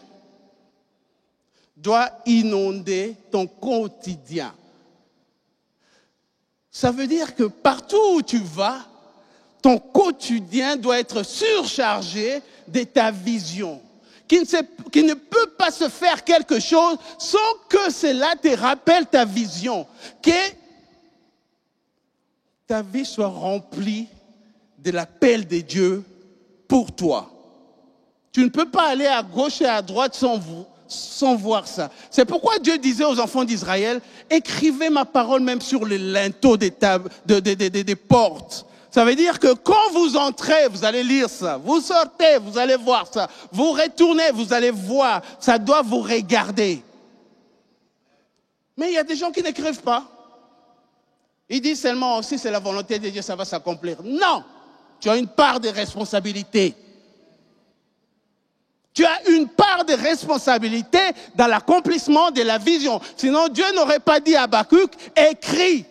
Speaker 1: doit inonder ton quotidien. Ça veut dire que partout où tu vas, ton quotidien doit être surchargé de ta vision. Qu'il ne peut pas se faire quelque chose sans que cela te rappelle ta vision. Que ta vie soit remplie de l'appel de Dieu pour toi. Tu ne peux pas aller à gauche et à droite sans voir ça. C'est pourquoi Dieu disait aux enfants d'Israël, écrivez ma parole même sur les linteaux des tables, des portes. Ça veut dire que quand vous entrez, vous allez lire ça. Vous sortez, vous allez voir ça. Vous retournez, vous allez voir. Ça doit vous regarder. Mais il y a des gens qui n'écrivent pas. Ils disent seulement, aussi c'est la volonté de Dieu, ça va s'accomplir. Non! Tu as une part de responsabilité. Tu as une part de responsabilité dans l'accomplissement de la vision. Sinon, Dieu n'aurait pas dit à Habakkuk, écris.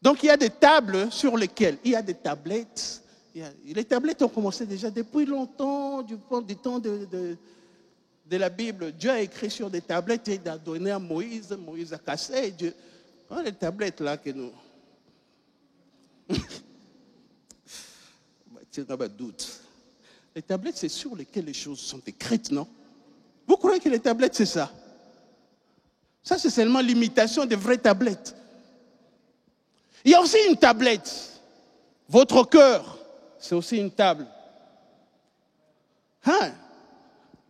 Speaker 1: Donc, il y a des tables sur lesquelles, il y a des tablettes. Les tablettes ont commencé déjà depuis longtemps, du temps de la Bible. Dieu a écrit sur des tablettes et il a donné à Moïse. Moïse a cassé. Dieu... Oh, les tablettes là que nous... Tu n'as pas de doute. Les tablettes, c'est sur lesquelles les choses sont écrites, non? Vous croyez que les tablettes, c'est ça? Ça, c'est seulement l'imitation des vraies tablettes. Il y a aussi une tablette. Votre cœur, c'est aussi une table. Hein?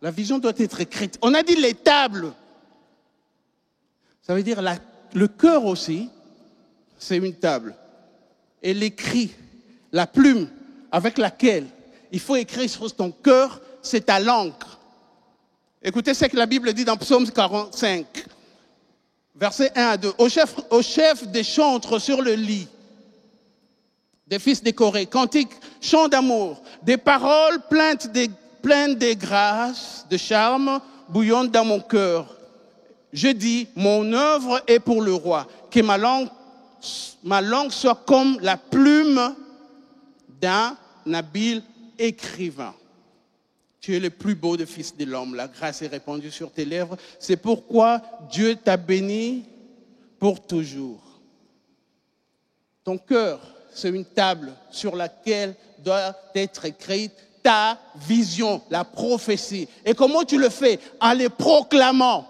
Speaker 1: La vision doit être écrite. On a dit les tables. Ça veut dire le cœur aussi, c'est une table. Et l'écrit, la plume avec laquelle il faut écrire sur ton cœur, c'est ta langue. Écoutez ce que la Bible dit dans Psaume 45. Versets 1 à 2. Au chef des chantres sur le lit, des fils décorés, cantiques, chants d'amour, des paroles pleines de grâce, de charme, bouillonnent dans mon cœur. Je dis, mon œuvre est pour le roi, que ma langue soit comme la plume plume d'un habile écrivain. Tu es le plus beau des fils de l'homme. La grâce est répandue sur tes lèvres. C'est pourquoi Dieu t'a béni pour toujours. Ton cœur, c'est une table sur laquelle doit être écrite ta vision, la prophétie. Et comment tu le fais? En les proclamant.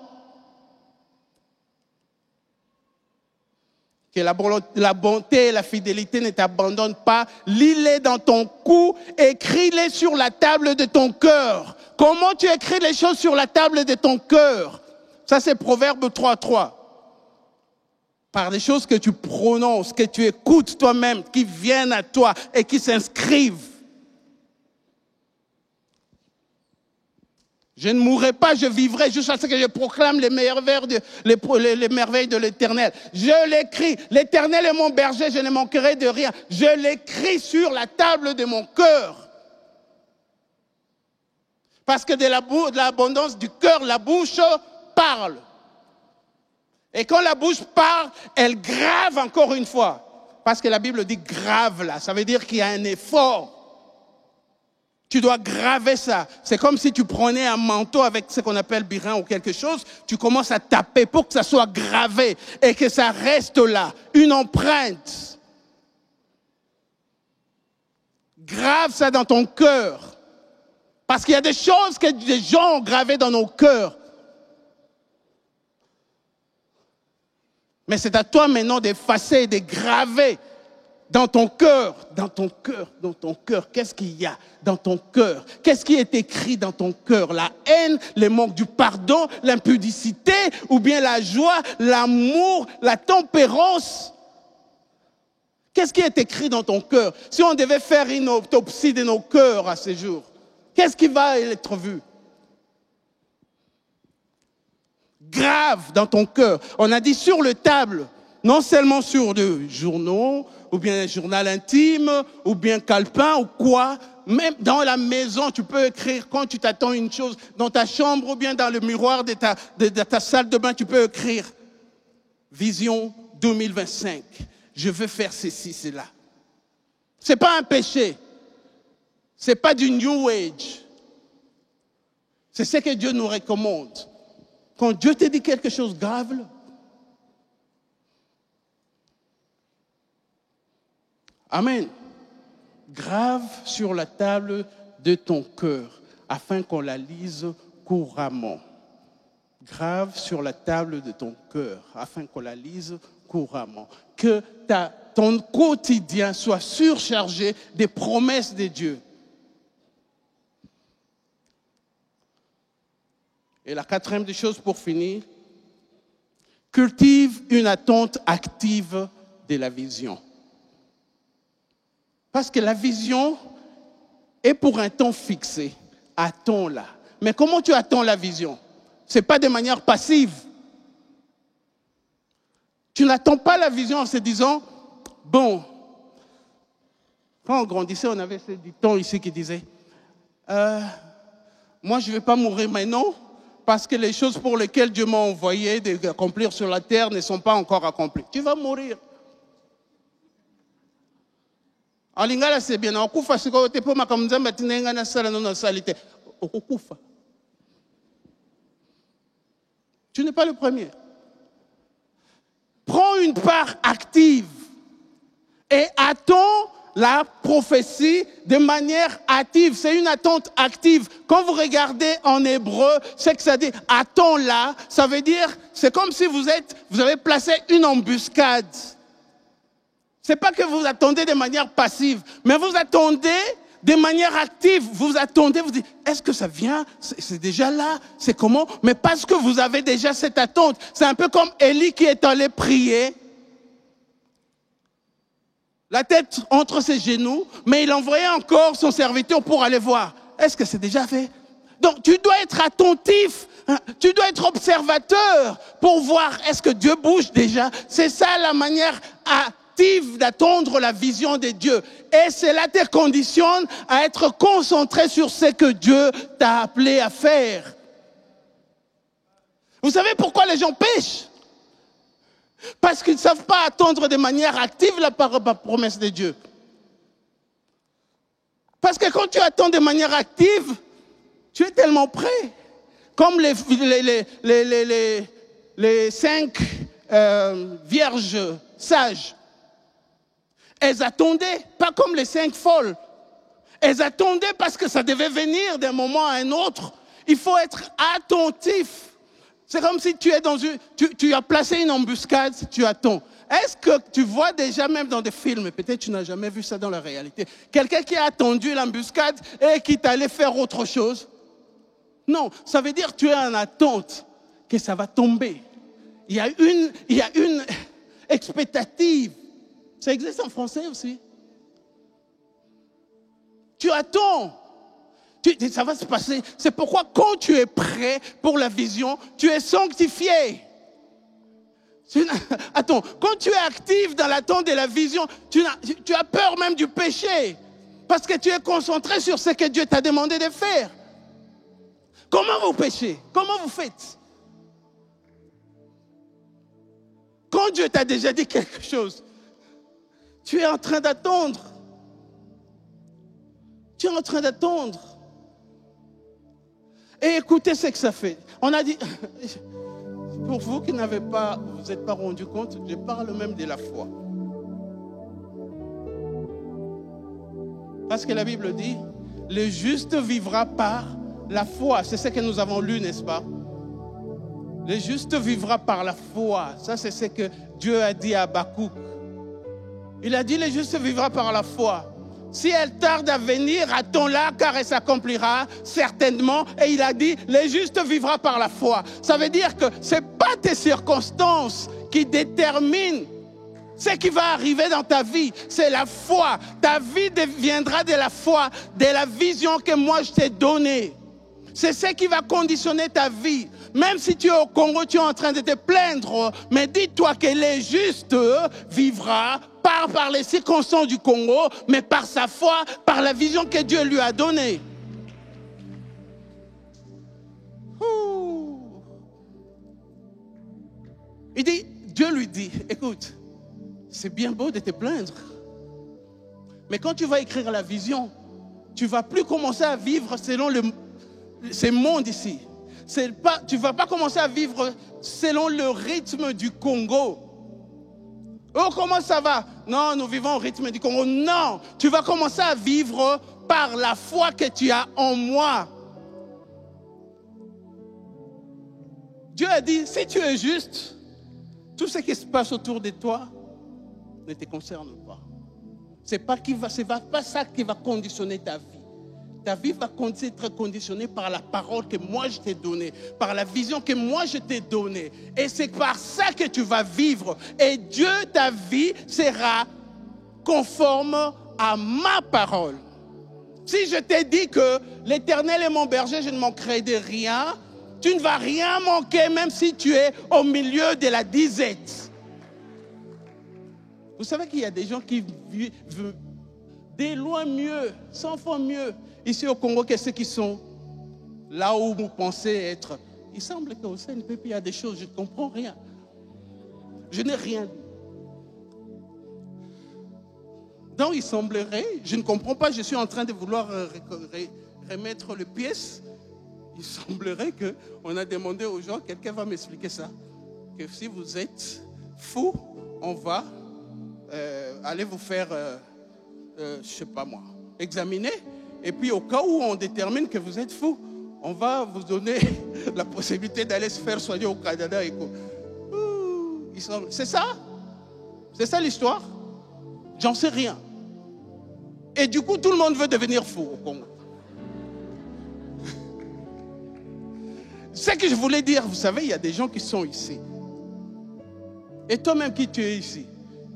Speaker 1: Que la bonté et la fidélité ne t'abandonnent pas. Lis-les dans ton cou, écris-les sur la table de ton cœur. Comment tu écris les choses sur la table de ton cœur? Ça, c'est Proverbe 3:3. Par les choses que tu prononces, que tu écoutes toi-même, qui viennent à toi et qui s'inscrivent. Je ne mourrai pas, je vivrai jusqu'à ce que je proclame les merveilles de l'Éternel. Je l'écris. L'Éternel est mon berger, je ne manquerai de rien. Je l'écris sur la table de mon cœur. Parce que de l'abondance du cœur, la bouche parle. Et quand la bouche parle, elle grave encore une fois. Parce que la Bible dit grave là, ça veut dire qu'il y a un effort. Tu dois graver ça. C'est comme si tu prenais un manteau avec ce qu'on appelle birin ou quelque chose, tu commences à taper pour que ça soit gravé et que ça reste là, une empreinte. Grave ça dans ton cœur. Parce qu'il y a des choses que des gens ont gravées dans nos cœurs. Mais c'est à toi maintenant d'effacer, de graver dans ton cœur, dans ton cœur, dans ton cœur. Qu'est-ce qu'il y a dans ton cœur? Qu'est-ce qui est écrit dans ton cœur? La haine, le manque du pardon, l'impudicité, ou bien la joie, l'amour, la tempérance? Qu'est-ce qui est écrit dans ton cœur? Si on devait faire une autopsie de nos cœurs à ce jour, qu'est-ce qui va être vu? Grave dans ton cœur. On a dit sur le table, non seulement sur des journaux, ou bien un journal intime, ou bien calepin, ou quoi. Même dans la maison, tu peux écrire quand tu t'attends une chose. Dans ta chambre, ou bien dans le miroir de ta salle de bain, tu peux écrire Vision 2025. Je veux faire ceci, cela. C'est pas un péché. C'est pas du New Age. C'est ce que Dieu nous recommande. Quand Dieu te dit quelque chose, grave-le. Amen. Grave sur la table de ton cœur, afin qu'on la lise couramment. Grave sur la table de ton cœur, afin qu'on la lise couramment. Que ton quotidien soit surchargé des promesses de Dieu. Et la quatrième des choses pour finir, cultive une attente active de la vision. Parce que la vision est pour un temps fixé. Attends-la. Mais comment tu attends la vision? Ce n'est pas de manière passive. Tu n'attends pas la vision en se disant, bon, quand on grandissait, on avait ce dicton ici qui disait, moi je ne vais pas mourir maintenant, parce que les choses pour lesquelles Dieu m'a envoyé d'accomplir sur la terre ne sont pas encore accomplies. Tu vas mourir. En lingala c'est bien. Okufa siko te po makamzamba tinenga na sala non salite. Okufa. Tu n'es pas le premier. Prends une part active et attends la prophétie de manière active. C'est une attente active. Quand vous regardez en hébreu, c'est que ça dit attends-la. Ça veut dire, c'est comme si vous avez placé une embuscade. C'est pas que vous attendez de manière passive, mais vous attendez de manière active. Vous attendez, vous dites, est-ce que ça vient? C'est déjà là? C'est comment? Mais parce que vous avez déjà cette attente. C'est un peu comme Élie qui est allé prier, la tête entre ses genoux, mais il envoyait encore son serviteur pour aller voir. Est-ce que c'est déjà fait? Donc tu dois être attentif, tu dois être observateur pour voir est-ce que Dieu bouge déjà. C'est ça la manière active d'attendre la vision de Dieu. Et cela te conditionne à être concentré sur ce que Dieu t'a appelé à faire. Vous savez pourquoi les gens pêchent? Parce qu'ils ne savent pas attendre de manière active la promesse de Dieu. Parce que quand tu attends de manière active, tu es tellement prêt. Comme les 5 vierges sages. Elles attendaient, pas comme les 5 folles. Elles attendaient parce que ça devait venir d'un moment à un autre. Il faut être attentif. C'est comme si tu es tu as placé une embuscade, tu attends. Est-ce que tu vois déjà, même dans des films, peut-être tu n'as jamais vu ça dans la réalité, quelqu'un qui a attendu l'embuscade et qui t'allait faire autre chose? Non, ça veut dire que tu es en attente, que ça va tomber. Il y a une expectative. Ça existe en français aussi. Tu attends. Ça va se passer. C'est pourquoi quand tu es prêt pour la vision, tu es sanctifié. Attends, quand tu es actif dans l'attente de la vision, tu as peur même du péché. Parce que tu es concentré sur ce que Dieu t'a demandé de faire. Comment vous péchez? Comment vous faites? Quand Dieu t'a déjà dit quelque chose, tu es en train d'attendre. Tu es en train d'attendre. Et écoutez ce que ça fait. On a dit, pour vous qui n'avez pas, vous n'êtes pas rendu compte, je parle même de la foi. Parce que la Bible dit, le juste vivra par la foi. C'est ce que nous avons lu, n'est-ce pas? Le juste vivra par la foi. Ça, c'est ce que Dieu a dit à Habakkuk. Il a dit, le juste vivra par la foi. Si elle tarde à venir, attends-la, car elle s'accomplira certainement. Et il a dit, le juste vivra par la foi. Ça veut dire que ce n'est pas tes circonstances qui déterminent ce qui va arriver dans ta vie. C'est la foi. Ta vie deviendra de la foi, de la vision que moi je t'ai donnée. C'est ce qui va conditionner ta vie. Même si tu es au Congo, tu es en train de te plaindre, mais dis-toi que le juste vivra pas par les circonstances du Congo, mais par sa foi, par la vision que Dieu lui a donnée. Il dit, Dieu lui dit, écoute, c'est bien beau de te plaindre, mais quand tu vas écrire la vision, tu ne vas plus commencer à vivre selon ces mondes ici. Tu ne vas pas commencer à vivre selon le rythme du Congo. Oh, comment ça va? Non, nous vivons au rythme du Congo. Non, tu vas commencer à vivre par la foi que tu as en moi. Dieu a dit, si tu es juste, tout ce qui se passe autour de toi ne te concerne pas. Ce n'est pas ça qui va conditionner ta vie. Ta vie va être conditionnée par la parole que moi je t'ai donnée, par la vision que moi je t'ai donnée. Et c'est par ça que tu vas vivre. Et Dieu, ta vie, sera conforme à ma parole. Si je t'ai dit que l'Éternel est mon berger, je ne manquerai de rien, tu ne vas rien manquer même si tu es au milieu de la disette. Vous savez qu'il y a des gens qui vivent des loin mieux, 100 fois mieux, ici au Congo, que ceux qui sont là où vous pensez être. Il semble qu'au CNPP, il y a des choses, je ne comprends rien. Je n'ai rien dit. Donc, il semblerait, je ne comprends pas, je suis en train de vouloir remettre les pièces. Il semblerait qu'on a demandé aux gens, quelqu'un va m'expliquer ça, que si vous êtes fou, on va aller vous faire, je ne sais pas moi, examiner. Et puis au cas où on détermine que vous êtes fou, on va vous donner la possibilité d'aller se faire soigner au Canada. C'est ça? C'est ça l'histoire? J'en sais rien. Et du coup, tout le monde veut devenir fou au Congo. Ce que je voulais dire, vous savez, il y a des gens qui sont ici. Et toi-même qui tu es ici,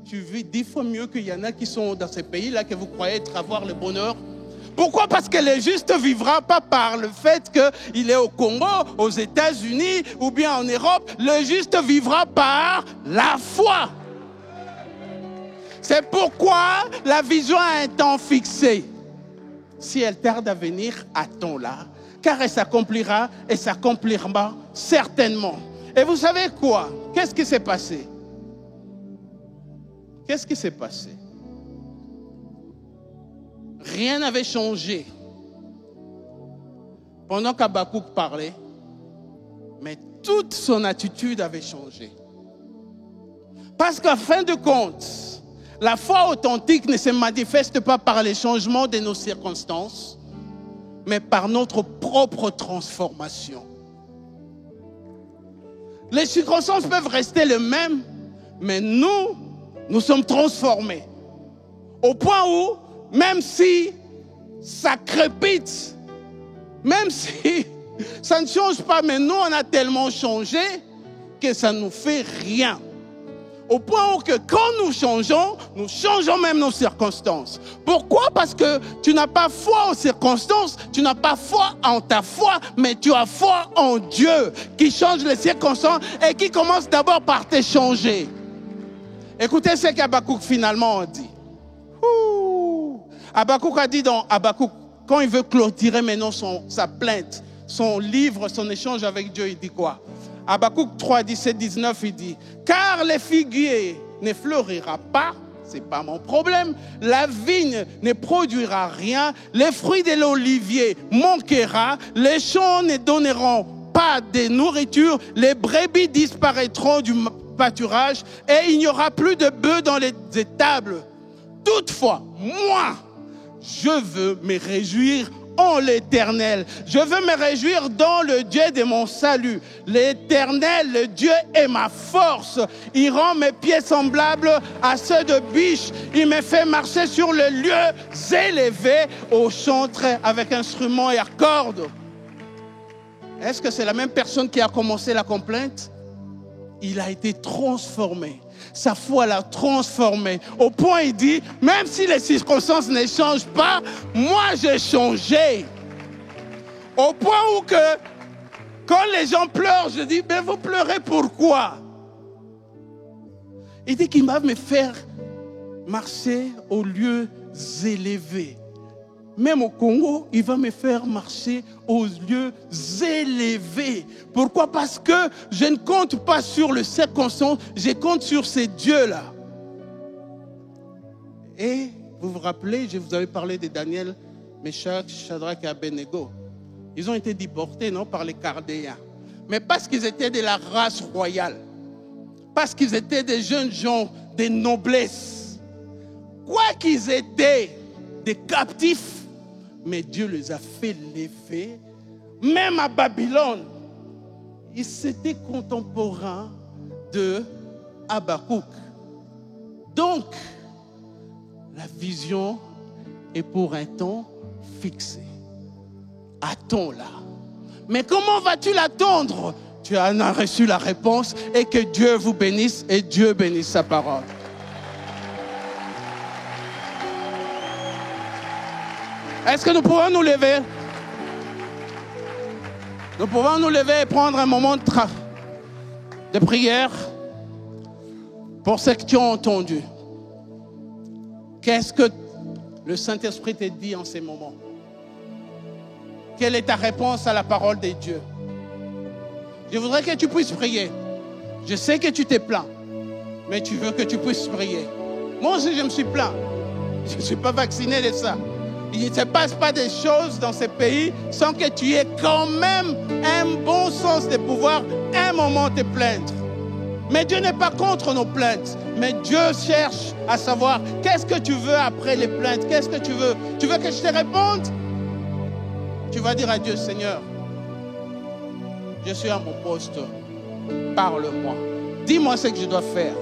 Speaker 1: tu vis 10 fois mieux qu'il y en a qui sont dans ces pays-là que vous croyez avoir le bonheur. Pourquoi? Parce que le juste ne vivra pas par le fait qu'il est au Congo, aux États-Unis ou bien en Europe. Le juste vivra par la foi. C'est pourquoi la vision a un temps fixé. Si elle tarde à venir, attends-la, car elle s'accomplira et s'accomplira certainement. Et vous savez quoi? Qu'est-ce qui s'est passé? Qu'est-ce qui s'est passé? rien n'avait changé pendant qu'Habakkuk parlait, mais toute son attitude avait changé. Parce qu'en fin de compte, la foi authentique ne se manifeste pas par les changements de nos circonstances, mais par notre propre transformation. Les circonstances peuvent rester les mêmes, mais nous sommes transformés. Au point où, même si ça crépite, même si ça ne change pas, mais nous, on a tellement changé que ça ne nous fait rien. Au point où que quand nous changeons même nos circonstances. Pourquoi? Parce que tu n'as pas foi aux circonstances, tu n'as pas foi en ta foi, mais tu as foi en Dieu qui change les circonstances et qui commence d'abord par te changer. Écoutez ce qu'Habakkuk finalement a dit. Habakkuk a dit dans Habakkuk, quand il veut clôturer maintenant sa plainte, son livre, son échange avec Dieu, il dit quoi? Habakkuk 3, 17, 19, il dit « Car les figuiers ne fleurira pas, ce n'est pas mon problème. La vigne ne produira rien. Les fruits de l'olivier manquera. Les champs ne donneront pas de nourriture. Les brebis disparaîtront du pâturage et il n'y aura plus de bœufs dans les étables. Toutefois, moi, je veux me réjouir en l'Éternel. Je veux me réjouir dans le Dieu de mon salut. L'Éternel, le Dieu est ma force. Il rend mes pieds semblables à ceux de biche. Il me fait marcher sur les lieux élevés au chantre avec instruments et à cordes. Est-ce que c'est la même personne qui a commencé la complainte? Il a été transformé. Sa foi l'a transformé. Au point, il dit, même si les circonstances ne changent pas, moi j'ai changé. Au point où que, quand les gens pleurent, je dis, mais vous pleurez pourquoi? Il dit qu'il va me faire marcher aux lieux élevés. Même au Congo, il va me faire marcher aux lieux élevés. Pourquoi? Parce que je ne compte pas sur le circonstance, je compte sur ces dieux-là. Et vous vous rappelez, je vous avais parlé de Daniel, Meshach, Shadrach et Abednego. Ils ont été déportés, non, par les Chaldéens. Mais parce qu'ils étaient de la race royale. Parce qu'ils étaient des jeunes gens de noblesse. Quoi qu'ils étaient des captifs, mais Dieu les a fait lever. Même à Babylone, ils étaient contemporains de Habakkuk. Donc, la vision est pour un temps fixé. Attends-la. Mais comment vas-tu l'attendre? Tu en as reçu la réponse et que Dieu vous bénisse et Dieu bénisse sa parole. Est-ce que nous pouvons nous lever? Nous pouvons nous lever et prendre un moment de prière pour ceux qui ont entendu. Qu'est-ce que le Saint-Esprit te dit en ces moments? Quelle est ta réponse à la parole de Dieu? Je voudrais que tu puisses prier. Je sais que tu t'es plaint, mais tu veux que tu puisses prier. Moi aussi, je me suis plaint. Je ne suis pas vacciné de ça. Il ne se passe pas des choses dans ces pays sans que tu aies quand même un bon sens de pouvoir un moment te plaindre. Mais Dieu n'est pas contre nos plaintes. Mais Dieu cherche à savoir qu'est-ce que tu veux après les plaintes. Qu'est-ce que tu veux? Tu veux que je te réponde? Tu vas dire à Dieu, Seigneur, je suis à mon poste. Parle-moi. Dis-moi ce que je dois faire.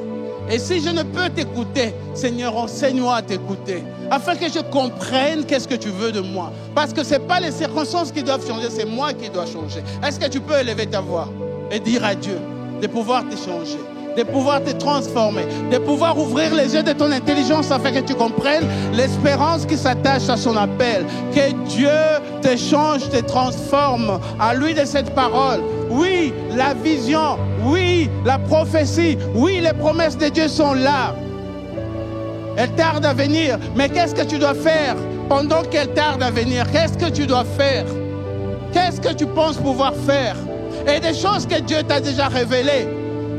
Speaker 1: Et si je ne peux t'écouter, Seigneur, enseigne-moi à t'écouter, afin que je comprenne qu'est-ce que tu veux de moi. Parce que ce n'est pas les circonstances qui doivent changer, c'est moi qui dois changer. Est-ce que tu peux élever ta voix et dire à Dieu de pouvoir te changer, de pouvoir te transformer, de pouvoir ouvrir les yeux de ton intelligence afin que tu comprennes l'espérance qui s'attache à son appel. Que Dieu te change, te transforme à lui de cette parole. Oui, la vision, oui, la prophétie, oui, les promesses de Dieu sont là. Elles tardent à venir, mais qu'est-ce que tu dois faire pendant qu'elles tardent à venir? Qu'est-ce que tu dois faire? Qu'est-ce que tu penses pouvoir faire? Et des choses que Dieu t'a déjà révélées.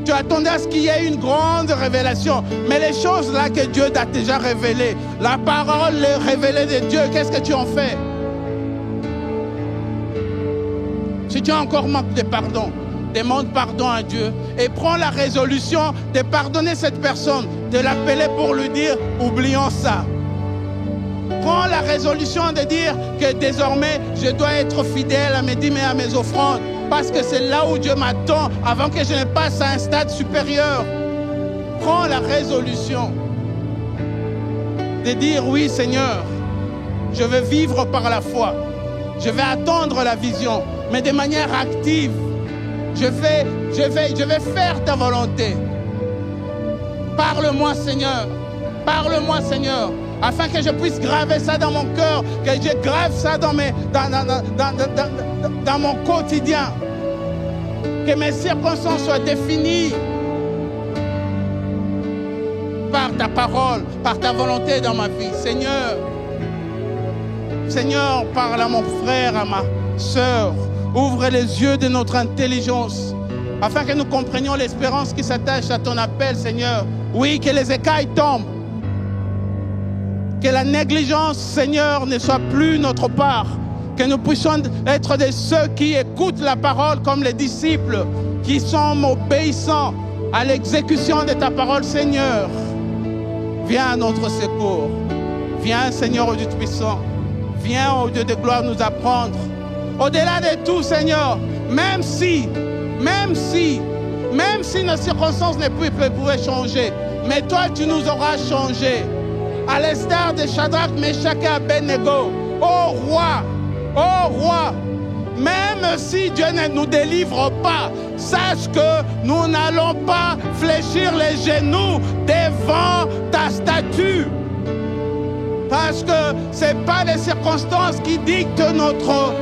Speaker 1: Tu attendais à ce qu'il y ait une grande révélation. Mais les choses là que Dieu t'a déjà révélées, la parole révélée de Dieu, qu'est-ce que tu en fais? Si tu as encore manque de pardon, demande pardon à Dieu et prends la résolution de pardonner cette personne, de l'appeler pour lui dire, oublions ça. Prends la résolution de dire que désormais, je dois être fidèle à mes dîmes et à mes offrandes. Parce que c'est là où Dieu m'attend avant que je ne passe à un stade supérieur. Prends la résolution de dire, oui Seigneur, je veux vivre par la foi. Je vais attendre la vision, mais de manière active. Je vais faire ta volonté. Parle-moi Seigneur, parle-moi Seigneur. Afin que je puisse graver ça dans mon cœur, que je grave ça dans mon quotidien. Que mes circonstances soient définies par ta parole, par ta volonté dans ma vie. Seigneur, Seigneur, parle à mon frère, à ma sœur. Ouvre les yeux de notre intelligence, afin que nous comprenions l'espérance qui s'attache à ton appel, Seigneur. Oui, que les écailles tombent. Que la négligence, Seigneur, ne soit plus notre part. Que nous puissions être de ceux qui écoutent la parole comme les disciples, qui sont obéissants à l'exécution de ta parole, Seigneur. Viens à notre secours. Viens, Seigneur, au Dieu Tout-Puissant. Viens, au Dieu de gloire, nous apprendre. Au-delà de tout, Seigneur, même si nos circonstances ne pouvaient changer, mais toi, tu nous auras changé. À l'instar de Shadrach, Meshach et Abednego. Ô roi, même si Dieu ne nous délivre pas, sache que nous n'allons pas fléchir les genoux devant ta statue. Parce que ce n'est pas les circonstances qui dictent notre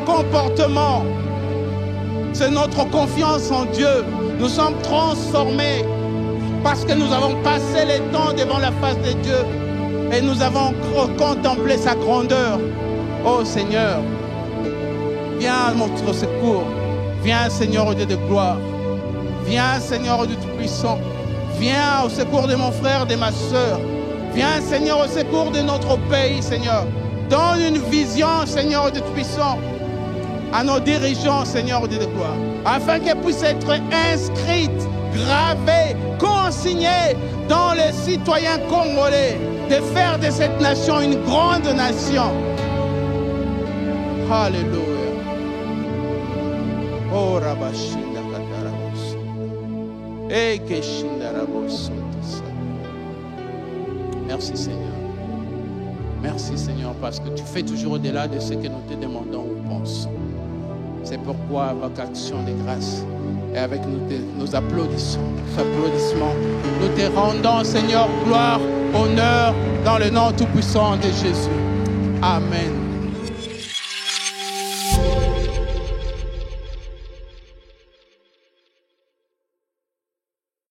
Speaker 1: comportement. C'est notre confiance en Dieu. Nous sommes transformés parce que nous avons passé le temps devant la face de Dieu et nous avons contemplé sa grandeur. Oh Seigneur, viens à notre secours. Viens Seigneur au Dieu de gloire. Viens Seigneur au Dieu Tout-Puissant. Viens au secours de mon frère, de ma sœur. Viens Seigneur au secours de notre pays, Seigneur. Donne une vision, Seigneur au Dieu Tout-Puissant, à nos dirigeants, Seigneur au Dieu de gloire, afin qu'elles puissent être inscrites, gravées, consignées dans les citoyens congolais, de faire de cette nation une grande nation. Alléluia. Oh Rabashinda Katarabos. Ekeshinda Rabos. Merci Seigneur. Merci Seigneur parce que tu fais toujours au-delà de ce que nous te demandons ou pensons. C'est pourquoi avec action de grâce et avec nos applaudissements, nous te rendons Seigneur gloire, honneur dans le nom tout-puissant de Jésus. Amen.